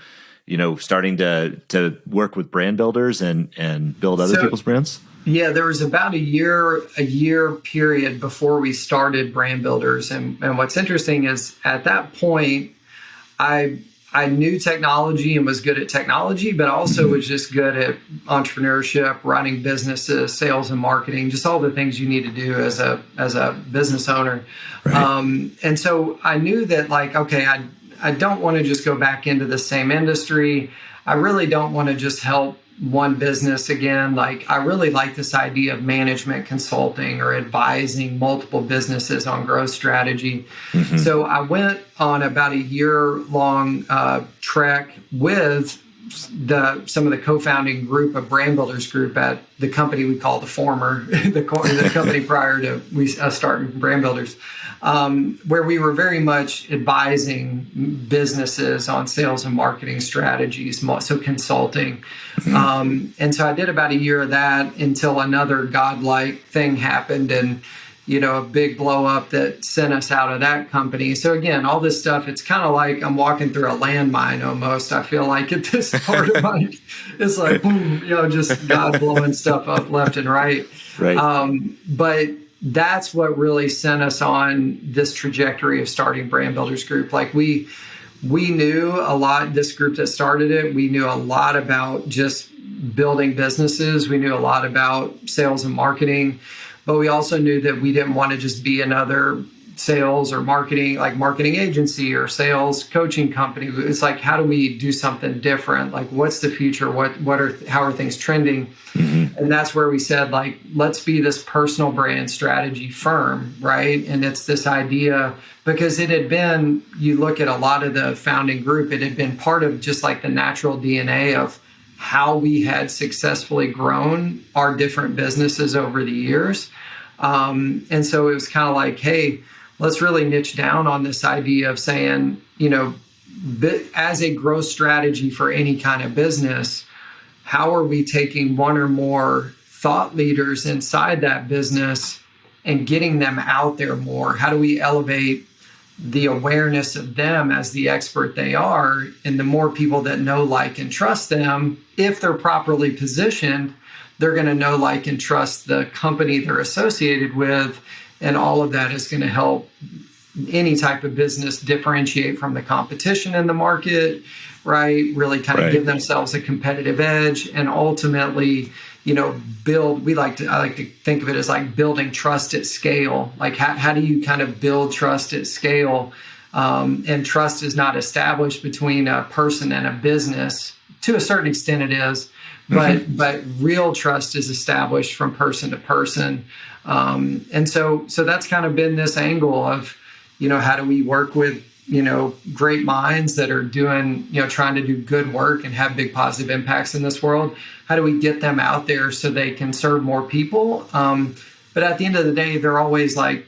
Speaker 2: starting to work with brand builders and build other people's brands?
Speaker 1: Yeah, there was about a year period before we started Brand Builders. And what's interesting is at that point, I knew technology and was good at technology, but also was just good at entrepreneurship, running businesses, sales and marketing, just all the things you need to do as a business owner. Right. And so I knew that like, okay, I don't want to just go back into the same industry. I really don't want to just help one business again. Like I really like this idea of management consulting or advising multiple businesses on growth strategy. Mm-hmm. So I went on about a year-long trek with some of the co-founding group of Brand Builders Group at the company we call the former, the company prior to we starting Brand Builders, where we were very much advising businesses on sales and marketing strategies, so consulting. And so I did about a year of that until another godlike thing happened and, a big blow up that sent us out of that company. So again, all this stuff, it's kind of like I'm walking through a landmine almost. I feel like at this part of my, it's like, boom, just God blowing stuff up left and right. Right. But that's what really sent us on this trajectory of starting Brand Builders Group. Like we knew a lot, this group that started it, we knew a lot about just building businesses. We knew a lot about sales and marketing, but we also knew that we didn't want to just be another sales or marketing, like marketing agency or sales coaching company. It's like, how do we do something different? Like, what's the future? How are things trending? Mm-hmm. And that's where we said, like, let's be this personal brand strategy firm, right? And it's this idea, because it had been, you look at a lot of the founding group, it had been part of just like the natural DNA of how we had successfully grown our different businesses over the years. And so it was kind of like, hey, let's really niche down on this idea of saying, as a growth strategy for any kind of business, how are we taking one or more thought leaders inside that business and getting them out there more? How do we elevate the awareness of them as the expert they are? And the more people that know, like, and trust them, if they're properly positioned, they're going to know, like, and trust the company they're associated with. And all of that is going to help any type of business differentiate from the competition in the market, right? Really kind of give themselves a competitive edge, and ultimately, build, I like to think of it as like building trust at scale. Like, how do you kind of build trust at scale? And trust is not established between a person and a business. To a certain extent it is, but real trust is established from person to person. And so that's kind of been this angle of, how do we work with, great minds that are doing, trying to do good work and have big positive impacts in this world? How do we get them out there so they can serve more people? But at the end of the day, they're always like,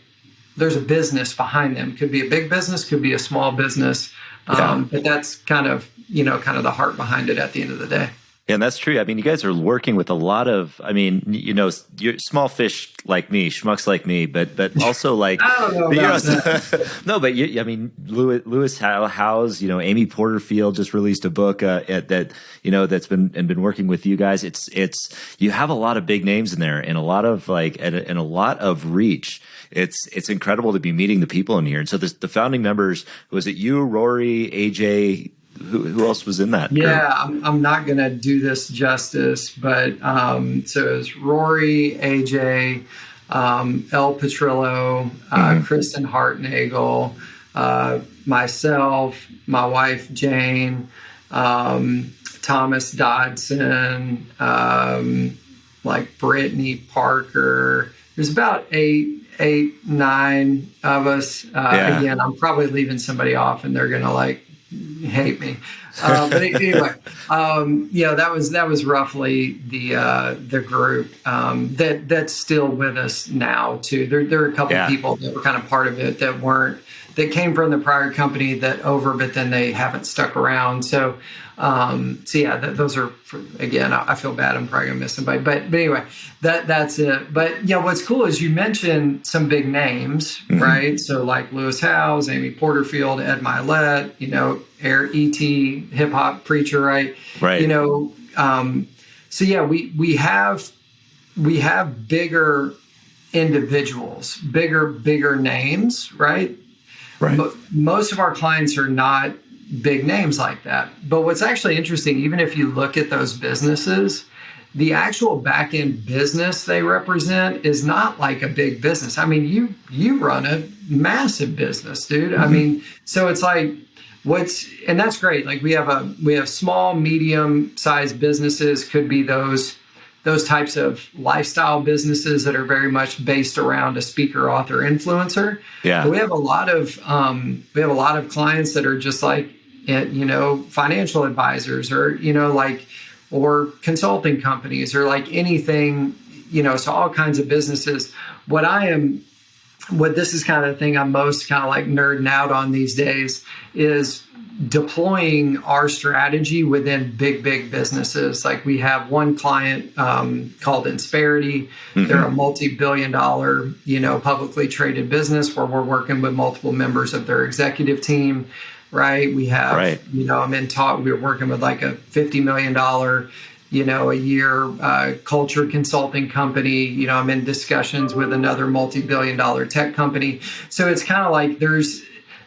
Speaker 1: there's a business behind them. Could be a big business, could be a small business. But that's kind of the heart behind it at the end of the day.
Speaker 2: And that's true. I mean, you guys are working with a lot of, you're small fish like me, schmucks like me, but also like,
Speaker 1: I don't know about that.
Speaker 2: No, but Lewis Howes, Amy Porterfield just released a book that's been working with you guys. It's you have a lot of big names in there and a lot of and a lot of reach. It's incredible to be meeting the people in here. And so the founding members, was it you, Rory, AJ? Who else was in that group?
Speaker 1: Yeah, I'm not going to do this justice, but so it was Rory, AJ, El Petrillo, Kristen Hartnagel, myself, my wife, Jane, Thomas Dodson, like Brittany Parker. There's about eight, 9 of us. Again, I'm probably leaving somebody off and they're going to hate me. But anyway, that was roughly the group that's still with us now too. There are a couple of people that were kind of part of it that came from the prior company but then they haven't stuck around. So those are, again, I feel bad. I'm probably gonna miss somebody, but anyway, that's it. But what's cool is you mentioned some big names, right? So like Lewis Howes, Amy Porterfield, Ed Milet, E.T., hip hop preacher, right?
Speaker 2: Right.
Speaker 1: We have bigger individuals, bigger names, right?
Speaker 2: Right.
Speaker 1: Most of our clients are not big names like that. But what's actually interesting, even if you look at those businesses, the actual back end business they represent is not like a big business. I mean, you run a massive business, dude. I mean, so it's like and that's great. Like we have small, medium sized businesses, could be those types of lifestyle businesses that are very much based around a speaker, author, influencer. Yeah. But we have a lot of clients that are just like, financial advisors or consulting companies or like anything, so all kinds of businesses. What this is kind of the thing I'm most kind of like nerding out on these days is deploying our strategy within big businesses. Like we have one client called Insperity. They're a multi-billion-dollar, publicly traded business where we're working with multiple members of their executive team. Right. We have, we're working with like a $50 million, a year culture consulting company. I'm in discussions with another multi-billion-dollar tech company. So it's kind of like there's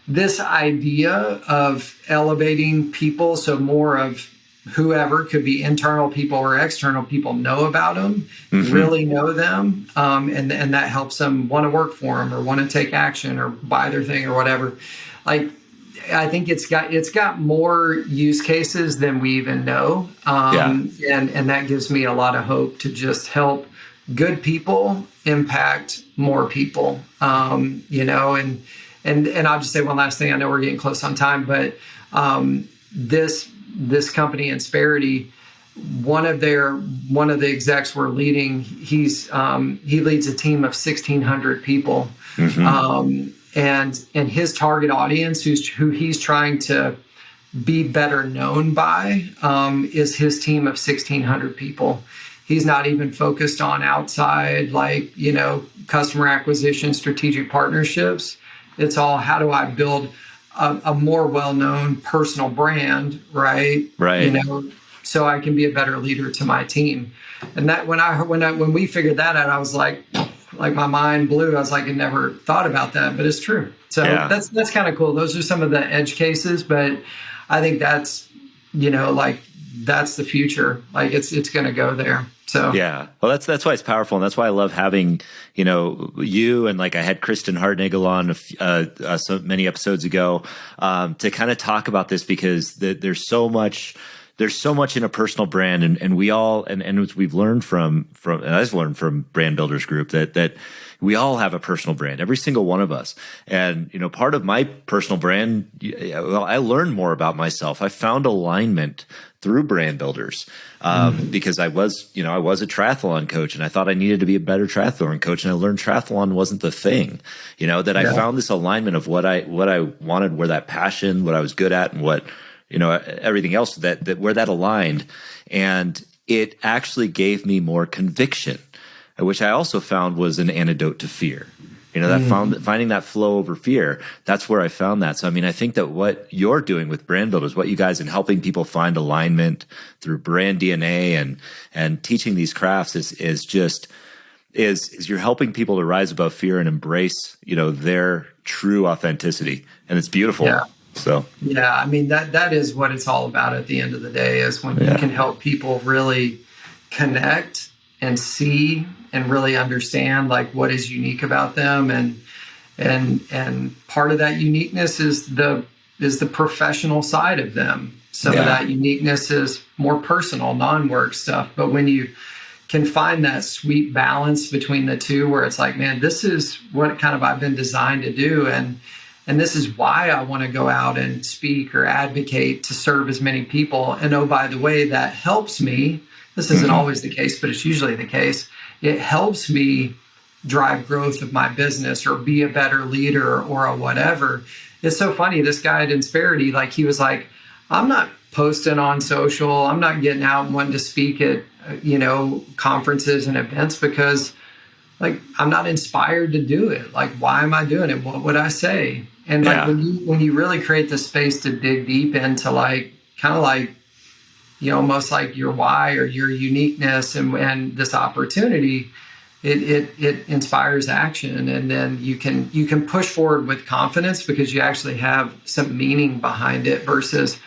Speaker 1: this idea of elevating people. So more of whoever, could be internal people or external people, know about them, really know them, and that helps them want to work for them or want to take action or buy their thing or whatever. Like, I think it's got more use cases than we even know, and that gives me a lot of hope to just help good people impact more people, you know. And I'll just say one last thing. I know we're getting close on time, but this company, Insperity, one of the execs we're leading, he leads a team of 1,600 people. And his target audience, who he's trying to be better known by, is his team of 1,600 people. He's not even focused on outside, like, you know, customer acquisition, strategic partnerships. It's all, how do I build a more well-known personal brand, right? You know, so I can be a better leader to my team. And that when we figured that out, I was like my mind blew. I was like, I never thought about that, but it's true. So that's kind of cool. Those are some of the edge cases, but I think that's, you know, like, that's the future. Like, it's going to go there. So
Speaker 2: yeah, well, that's why it's powerful, and that's why I love having, you know, you, and like I had Kristen Hartnagel on so many episodes ago to kind of talk about this, because there's so much in a personal brand, and we all and we've learned from and I've learned from Brand Builders Group that we all have a personal brand, every single one of us. And, you know, part of my personal brand, well, I learned more about myself. I found alignment through Brand Builders, because I was a triathlon coach, and I thought I needed to be a better triathlon coach. And I learned triathlon wasn't the thing, you know, that I found this alignment of what I wanted, where that passion, what I was good at, and what, you know, everything else that where that aligned. And it actually gave me more conviction, which I also found was an antidote to fear. You know, finding that flow over fear, that's where I found that. So, I mean, I think that what you're doing with Brand Builders, what you guys, and helping people find alignment through brand DNA and teaching these crafts is you're helping people to rise above fear and embrace, you know, their true authenticity. And it's beautiful.
Speaker 1: Yeah.
Speaker 2: So,
Speaker 1: yeah, I mean, that is what it's all about at the end of the day, is when you can help people really connect and see and really understand, like, what is unique about them. And part of that uniqueness is the professional side of them. Some of that uniqueness is more personal, non-work stuff. But when you can find that sweet balance between the two, where it's like, man, this is what kind of I've been designed to do. And this is why I want to go out and speak or advocate to serve as many people. And oh, by the way, that helps me. This isn't always the case, but it's usually the case. It helps me drive growth of my business or be a better leader or a whatever. It's so funny. This guy at Insperity, like, he was like, I'm not posting on social. I'm not getting out and wanting to speak at, you know, conferences and events, because, like, I'm not inspired to do it. Like, why am I doing it? What would I say? And like, when you really create the space to dig deep into, like, kind of like, you know, almost like your why or your uniqueness and this opportunity, it inspires action. And then you can push forward with confidence, because you actually have some meaning behind it, versus,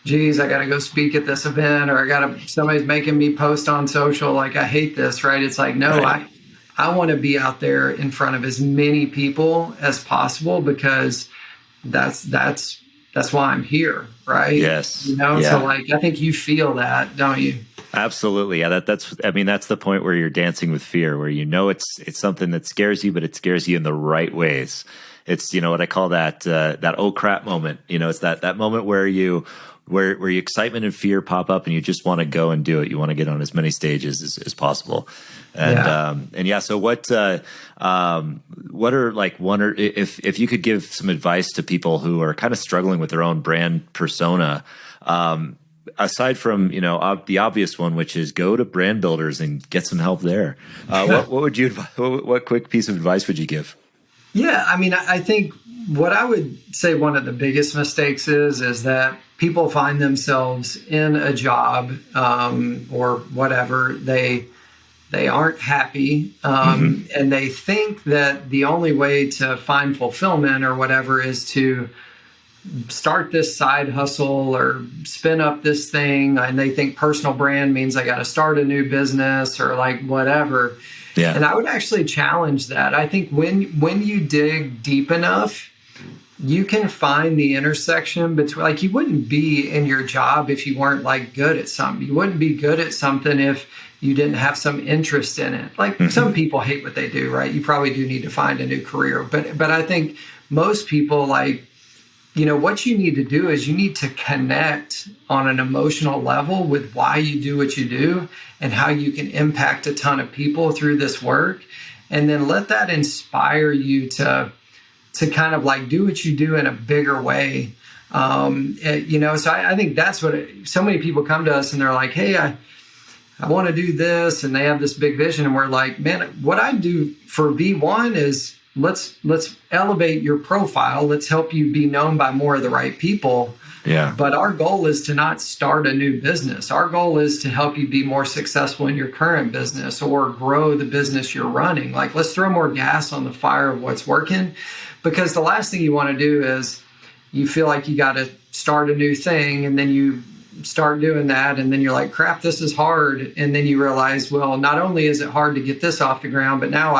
Speaker 1: geez, I got to go speak at this event, or somebody's making me post on social. Like, I hate this, right? It's like, no, I want to be out there in front of as many people as possible, because that's why I'm here, right?
Speaker 2: Yes.
Speaker 1: You know, so, like, I think you feel that, don't you?
Speaker 2: Absolutely. Yeah. That's the point where you're dancing with fear, where, you know, it's something that scares you, but it scares you in the right ways. It's, you know, what I call that oh crap moment. You know, it's that moment where your excitement and fear pop up, and you just want to go and do it. You want to get on as many stages as possible. And so what are, like, if you could give some advice to people who are kind of struggling with their own brand persona, aside from, you know, the obvious one, which is go to Brand Builders and get some help there. What quick piece of advice would you give?
Speaker 1: Yeah, I mean, I think what I would say one of the biggest mistakes is that people find themselves in a job or whatever. They aren't happy, and they think that the only way to find fulfillment or whatever is to start this side hustle or spin up this thing, and they think personal brand means I got to start a new business or like whatever. Yeah. And I would actually challenge that. I think when you dig deep enough, you can find the intersection between, like, you wouldn't be in your job if you weren't like good at something. You wouldn't be good at something if you didn't have some interest in it. Like some people hate what they do, right? You probably do need to find a new career. But I think most people, like, what you need to do is you need to connect on an emotional level with why you do what you do and how you can impact a ton of people through this work. And then let that inspire you to kind of like do what you do in a bigger way. So I think that's what so many people come to us and they're like, hey, I want to do this. And they have this big vision. And we're like, man, what I do for V1 is let's elevate your profile. Let's help you be known by more of the right people. Yeah. But our goal is to not start a new business. Our goal is to help you be more successful in your current business or grow the business you're running. Like, let's throw more gas on the fire of what's working. Because the last thing you want to do is you feel like you got to start a new thing, and then you start doing that, and then you're like, crap, this is hard. And then you realize, well, not only is it hard to get this off the ground, but now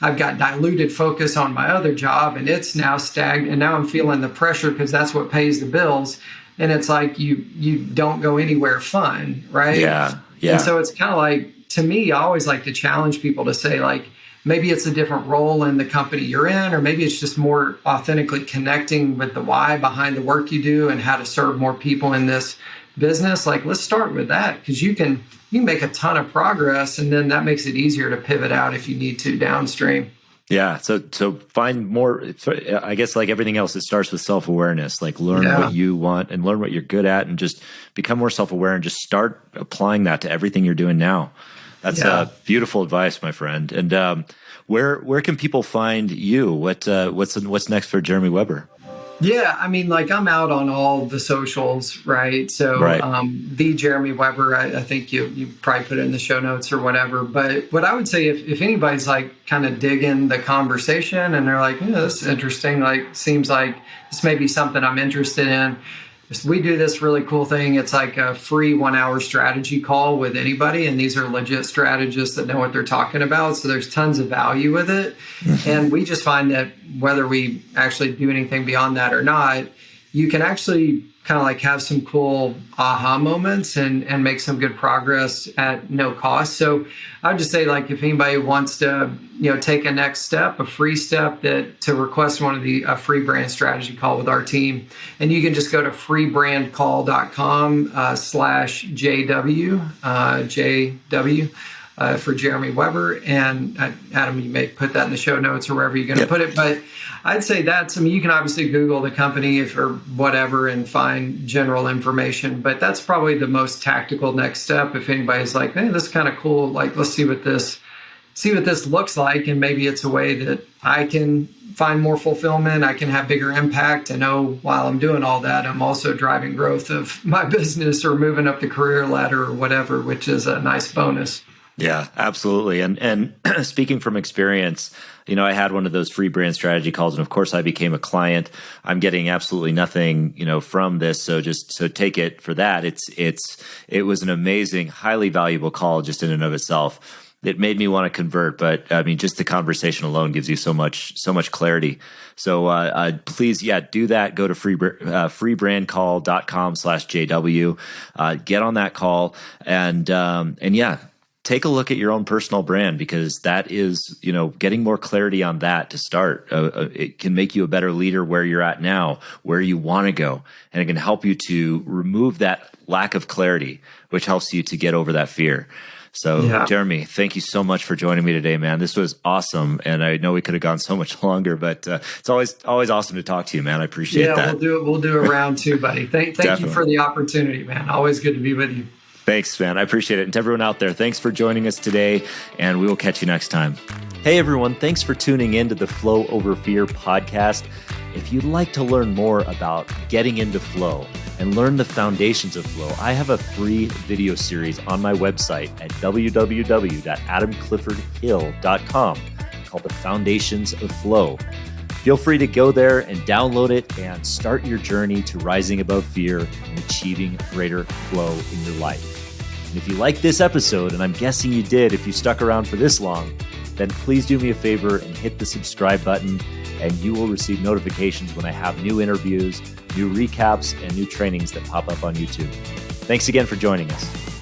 Speaker 1: I've got diluted focus on my other job, and it's now stagnant, and now I'm feeling the pressure because that's what pays the bills. And it's like you don't go anywhere fun, right? Yeah. And so it's kind of like, to me, I always like to challenge people to say, like, maybe it's a different role in the company you're in, or maybe it's just more authentically connecting with the why behind the work you do and how to serve more people in this business. Like, let's start with that, because you can make a ton of progress, and then that makes it easier to pivot out if you need to downstream. Yeah. So find more, I guess, like everything else, it starts with self-awareness, like learn what you want and learn what you're good at, and just become more self-aware and just start applying that to everything you're doing now. That's beautiful advice, my friend. And where can people find you? What's next for Jeremy Weber? Yeah, I mean, like, I'm out on all the socials, right? So the Jeremy Weber, I think you probably put it in the show notes or whatever. But what I would say, if anybody's like kind of digging the conversation and they're like, this is interesting, like, seems like this may be something I'm interested in. We do this really cool thing. It's like a free 1-hour strategy call with anybody. And these are legit strategists that know what they're talking about. So there's tons of value with it. And we just find that whether we actually do anything beyond that or not, you can actually kind of like have some cool aha moments and make some good progress at no cost. So I would just say, like, if anybody wants to, take a next step, a free step, to request one of a free brand strategy call with our team. And you can just go to freebrandcall.com /JW, for Jeremy Weber. And Adam, you may put that in the show notes or wherever you're going to put it. But I'd say you can obviously Google the company or whatever and find general information, but that's probably the most tactical next step. If anybody's like, hey, this is kind of cool, like, let's see what this looks like. And maybe it's a way that I can find more fulfillment. I can have bigger impact. And while I'm doing all that, I'm also driving growth of my business or moving up the career ladder or whatever, which is a nice bonus. Yeah, absolutely. And speaking from experience, I had one of those free brand strategy calls, and of course I became a client. I'm getting absolutely nothing, from this. So take it for that. It was an amazing, highly valuable call just in and of itself. It made me want to convert, but I mean, just the conversation alone gives you so much clarity. So please, do that. Go to freebrandcall.com /JW. Get on that call and take a look at your own personal brand, because that is, getting more clarity on that to start. It can make you a better leader where you're at now, where you want to go. And it can help you to remove that lack of clarity, which helps you to get over that fear. So Jeremy, thank you so much for joining me today, man. This was awesome. And I know we could have gone so much longer, but it's always awesome to talk to you, man. I appreciate that. We'll do a round two, buddy. Thank you for the opportunity, man. Always good to be with you. Thanks, man. I appreciate it. And to everyone out there, thanks for joining us today, and we will catch you next time. Hey, everyone. Thanks for tuning in to the Flow Over Fear podcast. If you'd like to learn more about getting into flow and learn the foundations of flow, I have a free video series on my website at www.adamcliffordhill.com called The Foundations of Flow.
Speaker 2: Feel free to go there and download it and start your journey to rising above fear and achieving greater flow in your life. And if you like this episode, and I'm guessing you did if you stuck around for this long, then please do me a favor and hit the subscribe button, and you will receive notifications when I have new interviews, new recaps, and new trainings that pop up on YouTube. Thanks again for joining us.